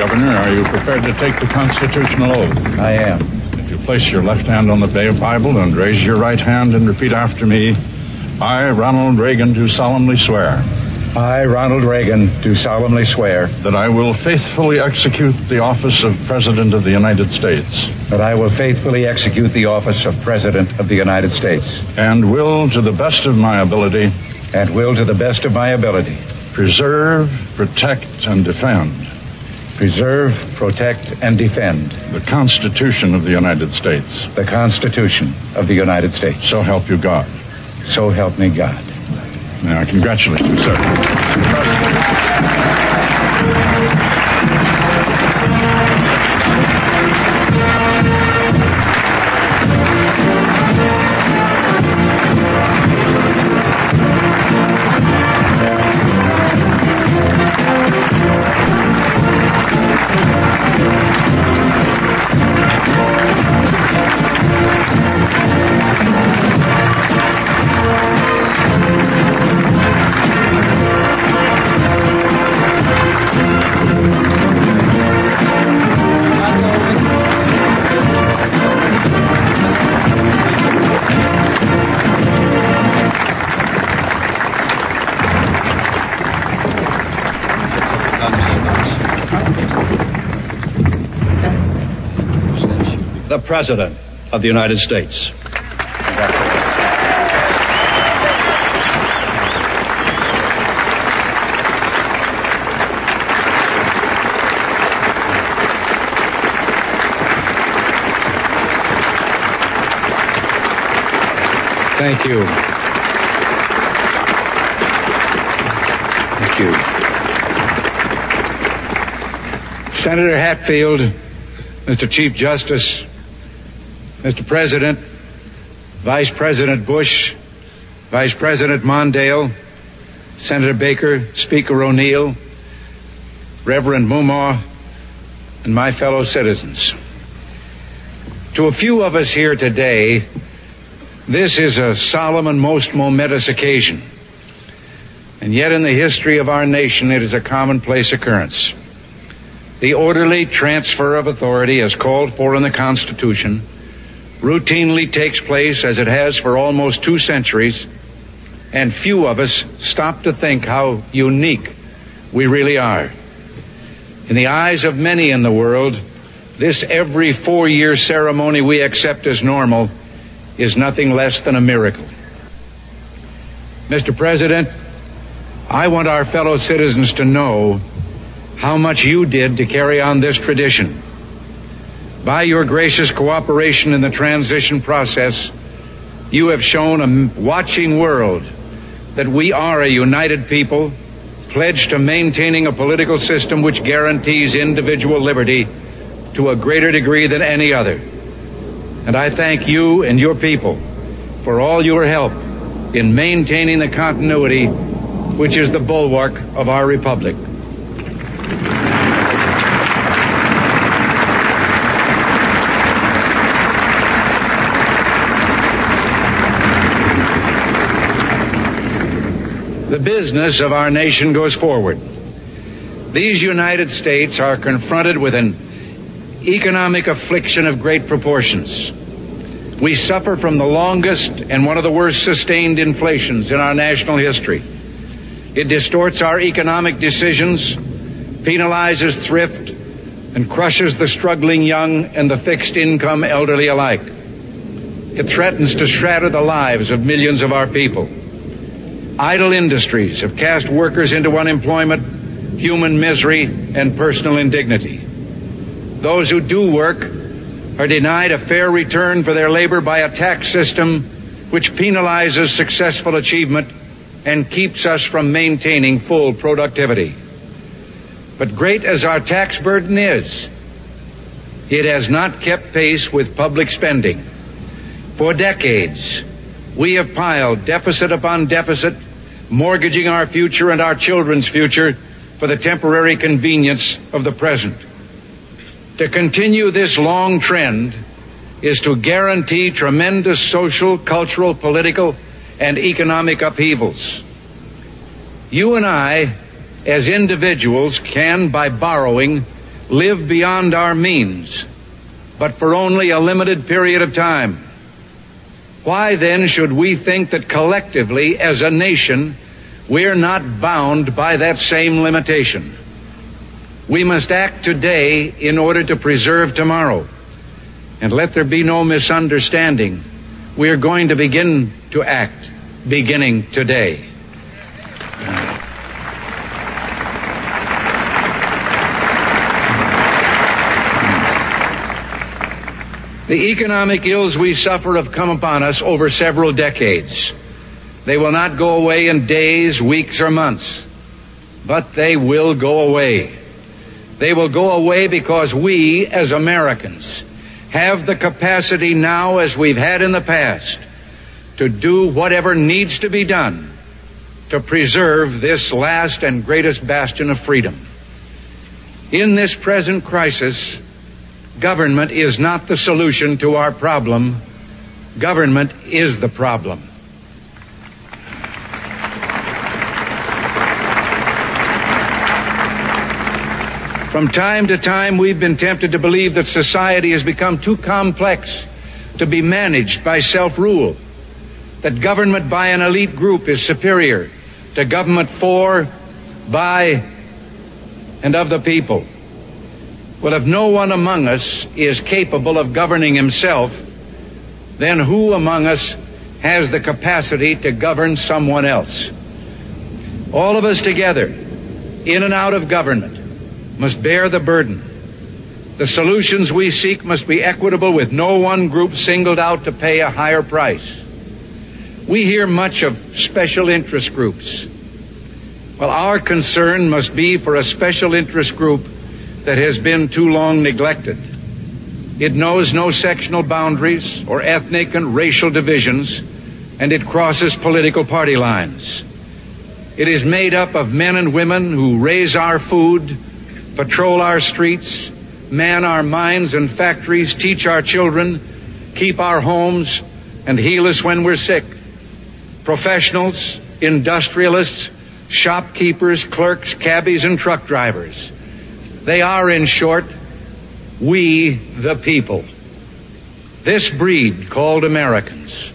Governor, are you prepared to take the constitutional oath? I am. If you place your left hand on the Bible and raise your right hand and repeat after me, I, Ronald Reagan, do solemnly swear. I, Ronald Reagan, do solemnly swear that I will faithfully execute the office of President of the United States. That I will faithfully execute the office of President of the United States. And will, to the best of my ability. And will, to the best of my ability. Preserve, protect, and defend. Preserve, protect, and defend. The Constitution of the United States. The Constitution of the United States. So help you God. So help me God. Now, congratulations, sir. The President of the United States. Thank you. Thank you. Senator Hatfield, Mr. Chief Justice, Mr. President, Vice President Bush, Vice President Mondale, Senator Baker, Speaker O'Neill, Reverend Mumaw, and my fellow citizens. To a few of us here today, this is a solemn and most momentous occasion. And yet in the history of our nation, it is a commonplace occurrence. The orderly transfer of authority as called for in the Constitution routinely takes place as it has for almost 2 centuries, and few of us stop to think how unique we really are. In the eyes of many in the world, this every 4-year ceremony we accept as normal is nothing less than a miracle. Mr. President, I want our fellow citizens to know how much you did to carry on this tradition. By your gracious cooperation in the transition process, you have shown a watching world that we are a united people, pledged to maintaining a political system which guarantees individual liberty to a greater degree than any other. And I thank you and your people for all your help in maintaining the continuity which is the bulwark of our republic. The business of our nation goes forward. These United States are confronted with an economic affliction of great proportions. We suffer from the longest and one of the worst sustained inflations in our national history. It distorts our economic decisions, penalizes thrift, and crushes the struggling young and the fixed income elderly alike. It threatens to shatter the lives of millions of our people. Idle industries have cast workers into unemployment, human misery, and personal indignity. Those who do work are denied a fair return for their labor by a tax system which penalizes successful achievement and keeps us from maintaining full productivity. But great as our tax burden is, it has not kept pace with public spending. For decades, we have piled deficit upon deficit, mortgaging our future and our children's future for the temporary convenience of the present. To continue this long trend is to guarantee tremendous social, cultural, political, and economic upheavals. You and I, as individuals, can, by borrowing, live beyond our means, but for only a limited period of time. Why then should we think that collectively as a nation we're not bound by that same limitation? We must act today in order to preserve tomorrow. And let there be no misunderstanding. We are going to begin to act beginning today. The economic ills we suffer have come upon us over several decades. They will not go away in days, weeks, or months, but they will go away. They will go away because we, as Americans, have the capacity now, as we've had in the past, to do whatever needs to be done to preserve this last and greatest bastion of freedom. In this present crisis, government is not the solution to our problem. Government is the problem. From time to time, we've been tempted to believe that society has become too complex to be managed by self-rule, that government by an elite group is superior to government for, by, and of the people. Well, if no one among us is capable of governing himself, then who among us has the capacity to govern someone else? All of us together, in and out of government, must bear the burden. The solutions we seek must be equitable, with no one group singled out to pay a higher price. We hear much of special interest groups. Well, our concern must be for a special interest group that has been too long neglected. It knows no sectional boundaries or ethnic and racial divisions, and it crosses political party lines. It is made up of men and women who raise our food, patrol our streets, man our mines and factories, teach our children, keep our homes, and heal us when we're sick. Professionals, industrialists, shopkeepers, clerks, cabbies, and truck drivers. They are, in short, we the people. This breed called Americans.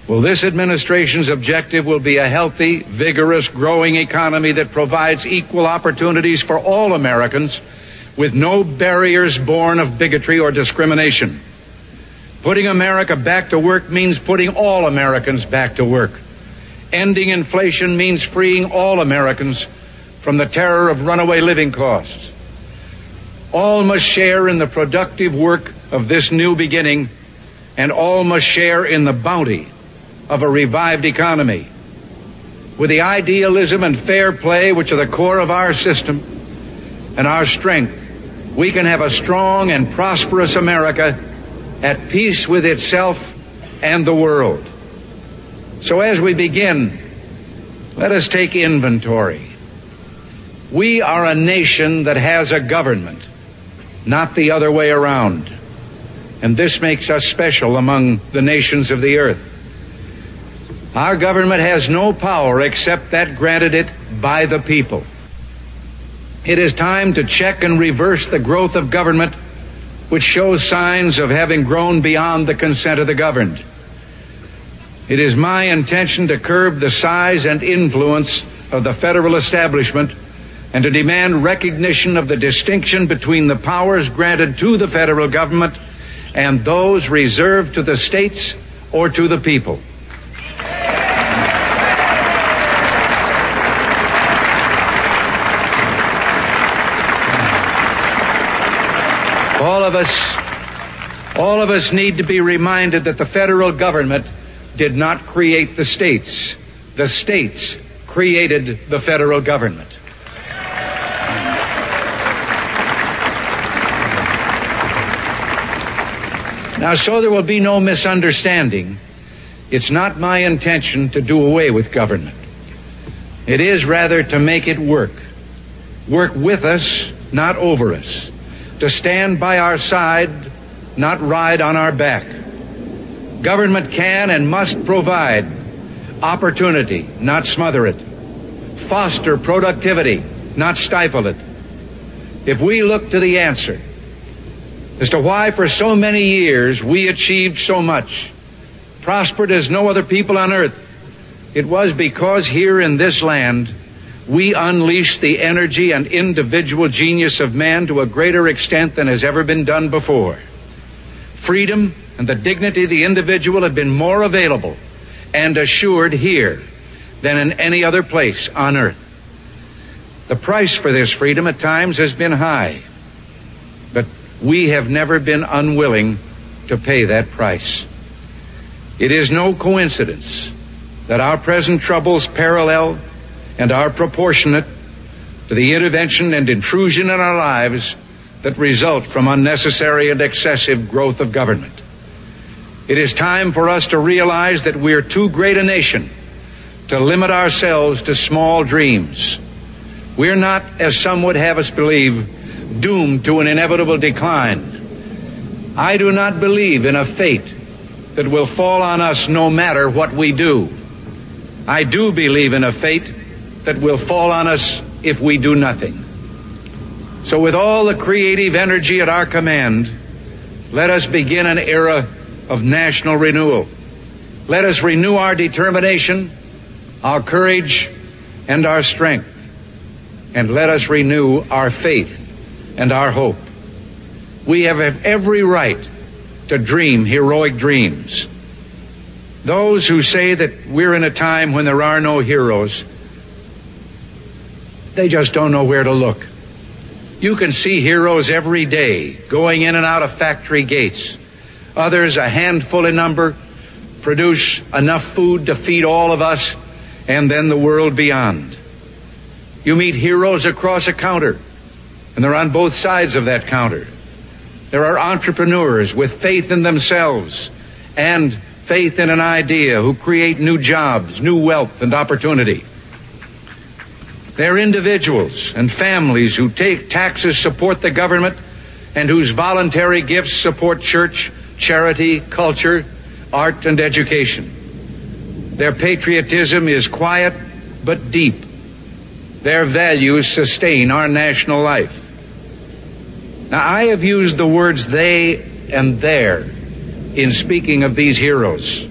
Well, this administration's objective will be a healthy, vigorous, growing economy that provides equal opportunities for all Americans with no barriers born of bigotry or discrimination. Putting America back to work means putting all Americans back to work. Ending inflation means freeing all Americans from the terror of runaway living costs. All must share in the productive work of this new beginning, and all must share in the bounty of a revived economy. With the idealism and fair play which are the core of our system and our strength, we can have a strong and prosperous America at peace with itself and the world. So as we begin, let us take inventory. We are a nation that has a government, not the other way around. And this makes us special among the nations of the earth. Our government has no power except that granted it by the people. It is time to check and reverse the growth of government, which shows signs of having grown beyond the consent of the governed. It is my intention to curb the size and influence of the federal establishment and to demand recognition of the distinction between the powers granted to the federal government and those reserved to the states or to the people. All of us need to be reminded that the federal government did not create the states. The states created the federal government. Now, so there will be no misunderstanding, it's not my intention to do away with government. It is rather to make it work. Work with us, not over us. To stand by our side, not ride on our back. Government can and must provide opportunity, not smother it. Foster productivity, not stifle it. if we look to the answer as to why for so many years we achieved so much, prospered as no other people on earth, it was because here in this land we unleashed the energy and individual genius of man to a greater extent than has ever been done before. Freedom and the dignity of the individual have been more available and assured here than in any other place on earth. The price for this freedom at times has been high, but we have never been unwilling to pay that price. It is no coincidence that our present troubles parallel and are proportionate to the intervention and intrusion in our lives that result from unnecessary and excessive growth of government. It is time for us to realize that we're too great a nation to limit ourselves to small dreams. We're not, as some would have us believe, doomed to an inevitable decline. I do not believe in a fate that will fall on us no matter what we do. I do believe in a fate that will fall on us if we do nothing. So with all the creative energy at our command, let us begin an era of national renewal. Let us renew our determination, our courage, and our strength. And let us renew our faith and our hope. We have every right to dream heroic dreams. Those who say that we're in a time when there are no heroes, they just don't know where to look. You can see heroes every day going in and out of factory gates. Others, a handful in number, produce enough food to feed all of us and then the world beyond. You meet heroes across a counter, and they're on both sides of that counter. There are entrepreneurs with faith in themselves and faith in an idea who create new jobs, new wealth, and opportunity. They're individuals and families who take taxes, support the government, and whose voluntary gifts support church, charity, culture, art, and education. Their patriotism is quiet but deep. Their values sustain our national life. Now, I have used the words they and their in speaking of these heroes.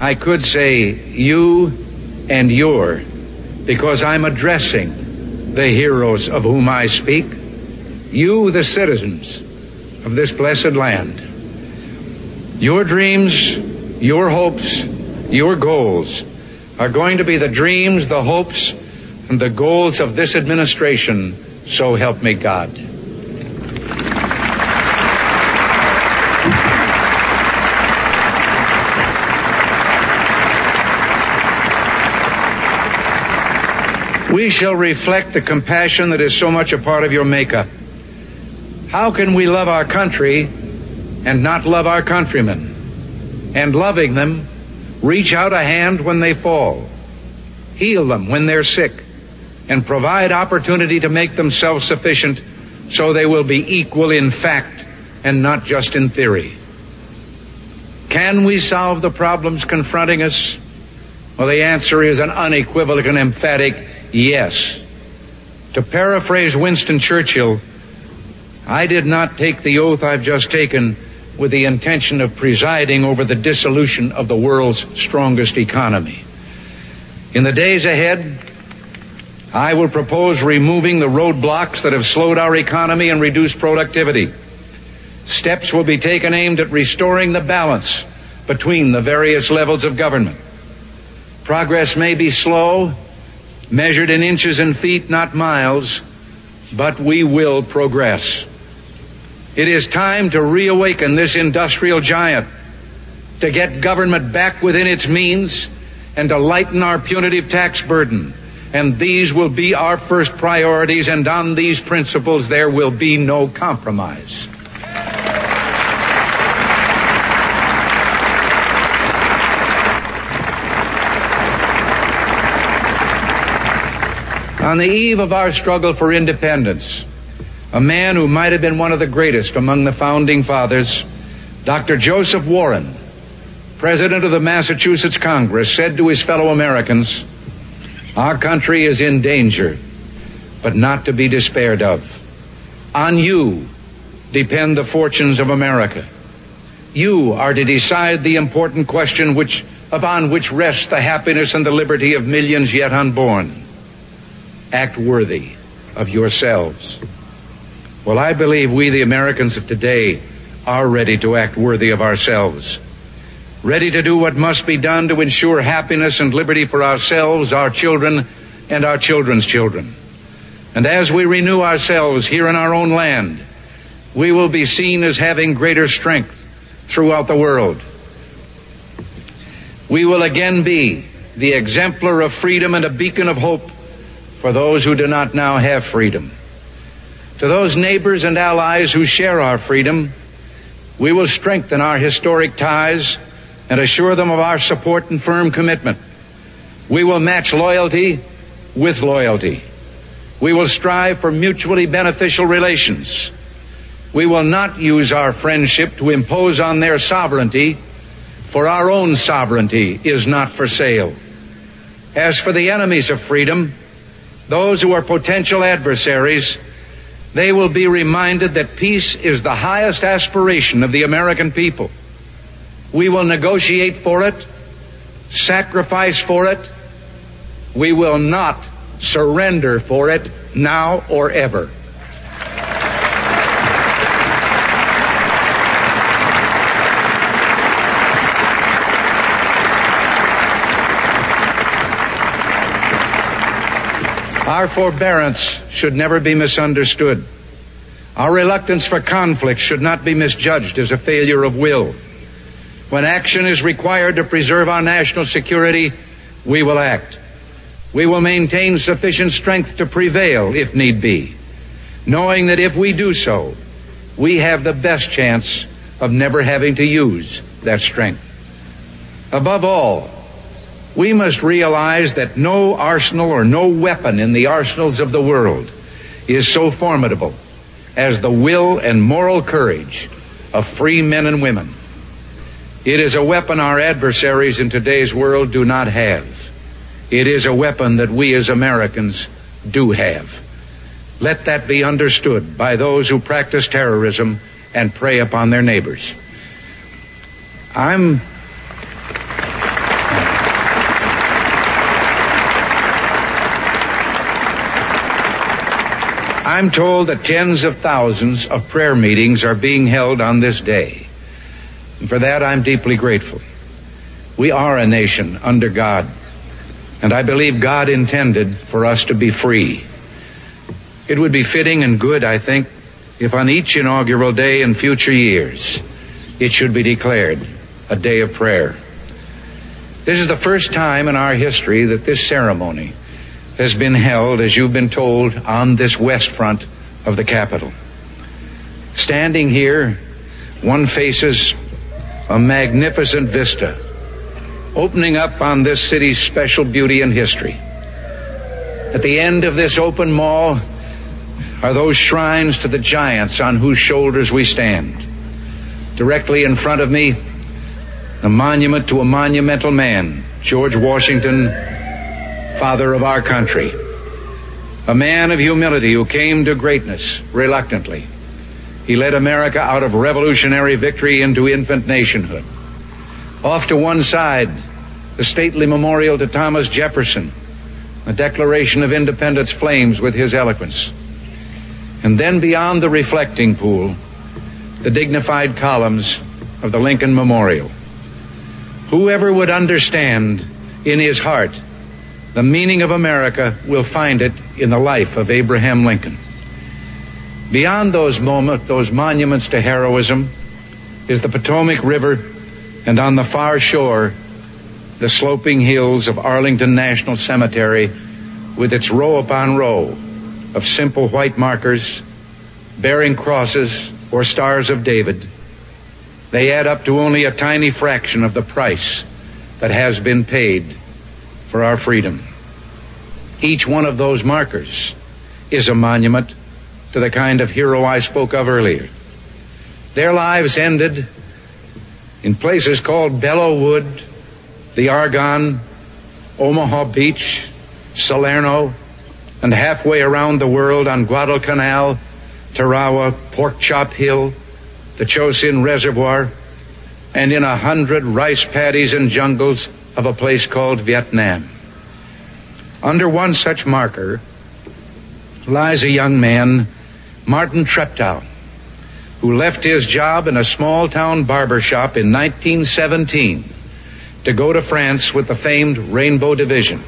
I could say you and your, because I'm addressing the heroes of whom I speak, you, the citizens of this blessed land. Your dreams, your hopes, your goals are going to be the dreams, the hopes, and the goals of this administration, so help me God. We shall reflect the compassion that is so much a part of your makeup. How can we love our country and not love our countrymen? And loving them, reach out a hand when they fall, heal them when they're sick, and provide opportunity to make them self-sufficient so they will be equal in fact and not just in theory. Can we solve the problems confronting us? Well, the answer is an unequivocal and emphatic yes. To paraphrase Winston Churchill, I did not take the oath I've just taken with the intention of presiding over the dissolution of the world's strongest economy. In the days ahead, I will propose removing the roadblocks that have slowed our economy and reduced productivity. Steps will be taken aimed at restoring the balance between the various levels of government. Progress may be slow, measured in inches and feet, not miles, but we will progress. It is time to reawaken this industrial giant, to get government back within its means, and to lighten our punitive tax burden. And these will be our first priorities, and on these principles there will be no compromise. On the eve of our struggle for independence, a man who might have been one of the greatest among the founding fathers, Dr. Joseph Warren, president of the Massachusetts Congress, said to his fellow Americans, "Our country is in danger, but not to be despaired of. On you depend the fortunes of America. You are to decide the important question upon which rests the happiness and the liberty of millions yet unborn. Act worthy of yourselves. Well, I believe we, the Americans of today, are ready to act worthy of ourselves, ready to do what must be done to ensure happiness and liberty for ourselves, our children, and our children's children. And as we renew ourselves here in our own land, we will be seen as having greater strength throughout the world. We will again be the exemplar of freedom and a beacon of hope for those who do not now have freedom. To those neighbors and allies who share our freedom, we will strengthen our historic ties and assure them of our support and firm commitment. We will match loyalty with loyalty. We will strive for mutually beneficial relations. We will not use our friendship to impose on their sovereignty, for our own sovereignty is not for sale. As for the enemies of freedom, those who are potential adversaries, they will be reminded that peace is the highest aspiration of the American people. We will negotiate for it, sacrifice for it. We will not surrender for it now or ever. Our forbearance should never be misunderstood. Our reluctance for conflict should not be misjudged as a failure of will. When action is required to preserve our national security, we will act. We will maintain sufficient strength to prevail if need be, knowing that if we do so, we have the best chance of never having to use that strength. Above all, we must realize that no arsenal or no weapon in the arsenals of the world is so formidable as the will and moral courage of free men and women. It is a weapon our adversaries in today's world do not have. It is a weapon that we as Americans do have. Let that be understood by those who practice terrorism and prey upon their neighbors. I'm told that tens of thousands of prayer meetings are being held on this day. And for that, I'm deeply grateful. We are a nation under God, and I believe God intended for us to be free. It would be fitting and good, I think, if on each inaugural day in future years, it should be declared a day of prayer. This is the first time in our history that this ceremony has been held, as you've been told, on this west front of the Capitol. Standing here, one faces a magnificent vista opening up on this city's special beauty and history. At the end of this open mall are those shrines to the giants on whose shoulders we stand. Directly in front of me, the monument to a monumental man, George Washington, father of our country, a man of humility who came to greatness reluctantly. He led America out of revolutionary victory into infant nationhood. Off to one side, the stately memorial to Thomas Jefferson, the Declaration of Independence flames with his eloquence. And then beyond the reflecting pool, the dignified columns of the Lincoln Memorial. Whoever would understand in his heart the meaning of America will find it in the life of Abraham Lincoln. Beyond those monuments to heroism is the Potomac River, and on the far shore, the sloping hills of Arlington National Cemetery with its row upon row of simple white markers bearing crosses or stars of David. They add up to only a tiny fraction of the price that has been paid for our freedom. Each one of those markers is a monument to the kind of hero I spoke of earlier. Their lives ended in places called Belleau Wood, the Argonne, Omaha Beach, Salerno, and halfway around the world on Guadalcanal, Tarawa, Pork Chop Hill, the Chosin Reservoir, and in 100 rice paddies and jungles of a place called Vietnam. Under one such marker lies a young man, Martin Treptow, who left his job in a small-town barber shop in 1917 to go to France with the famed Rainbow Division.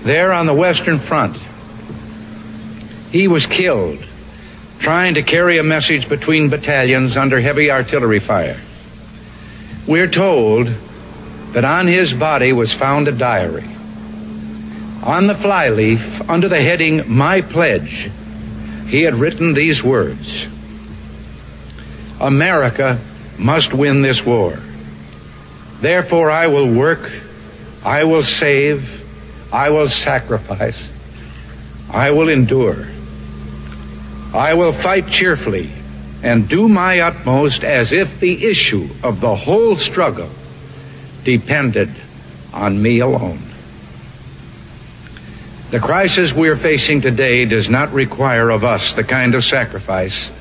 There on the Western Front, he was killed trying to carry a message between battalions under heavy artillery fire. We're told that on his body was found a diary. On the flyleaf, under the heading, "My Pledge," he had written these words: "America must win this war. Therefore I will work, I will save, I will sacrifice, I will endure. I will fight cheerfully and do my utmost as if the issue of the whole struggle depended on me alone." The crisis we're facing today does not require of us the kind of sacrifice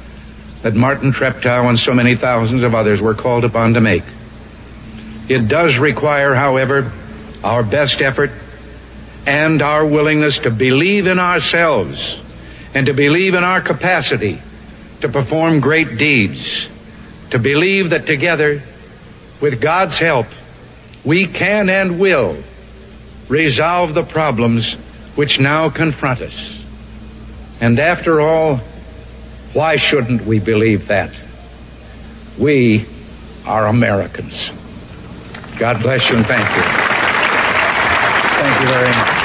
that Martin Treptow and so many thousands of others were called upon to make. It does require, however, our best effort and our willingness to believe in ourselves and to believe in our capacity to perform great deeds, to believe that together, with God's help, we can and will resolve the problems which now confront us. And after all, why shouldn't we believe that? We are Americans. God bless you and thank you. Thank you very much.